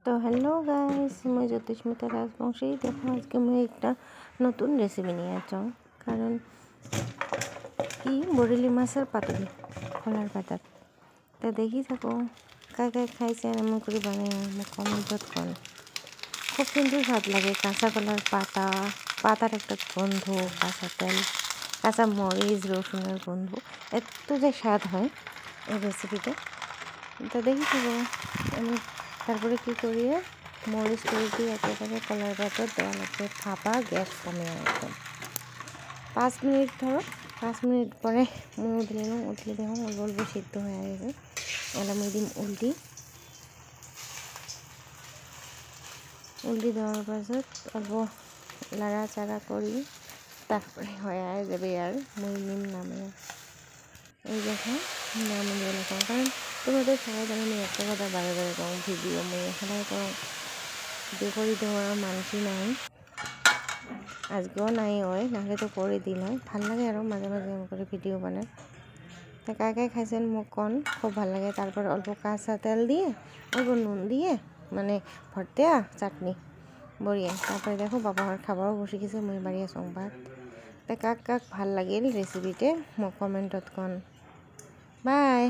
তো hello guys, মই জ্যোতিস্মিতা রাজবংশী। দেখো আজকে মই একটা নতুন রেসিপি নিয়ে আসাম। কারণ কি বরেলি মাছের পাতুরি কলার পাতার তা দেখি থাকো কাই কাই খাইছে এমন করে বানাই মোক কমেন্টত কোন। খুব কিন্তু স্বাদ লাগে কাঁচা কলার পাতার একটা গন্ধ, কাঁচা তেল, কাঁচা মরিচ, রসুনের গন্ধ, এত যে স্বাদ হয় এই রেসিপিতে। তা দেখি থাকো আমি তারপরে কি করিয়ে মরিচ করে দিয়ে একেবারে কলার পাতা দেওয়া লাগবে ফাঁপা, গ্যাস কমিয়ে একদম 5 মিনিট ধরো। 5 মিনিট পরে মুই উঠলে দেখো অল্প অল্প সিদ্ধ হয়ে গেছে। এলা মুই দিম উল্টি দেওয়ার পাছত অল্প লাড়াচাড়া করি, তারপরে হয়ে যাবে আর মুই নিম নামে। এই দেখো নামে বলে কারণ তোমাদের সবাই জানো আমি একটা কথা বারে বারে কম ভিডিও মুই এখানে কোনো ভিডিও করে দেওয়ার মানুষই নাই, আজকেও নাই হয়, নাহলে তো করে দিল হয়। ভাল লাগে আরও মাঝে মাঝে এমন করে ভিডিও বানায়। তা কাকে খাইছেন মোক কন, খুব ভাল লাগে। তারপর অল্প কাঁচা তেল দিয়ে অল্প নুন দিয়ে মানে ভর্তেয়া চাটনি বড়িয়া। তারপরে দেখো বাবার খাবারও বসে গেছে, মুই বাড়িয়ে সংবাদ। তা কাক কাক ভাল লাগিল রেসিপিতে মোক কমেন্টত কন। বাই।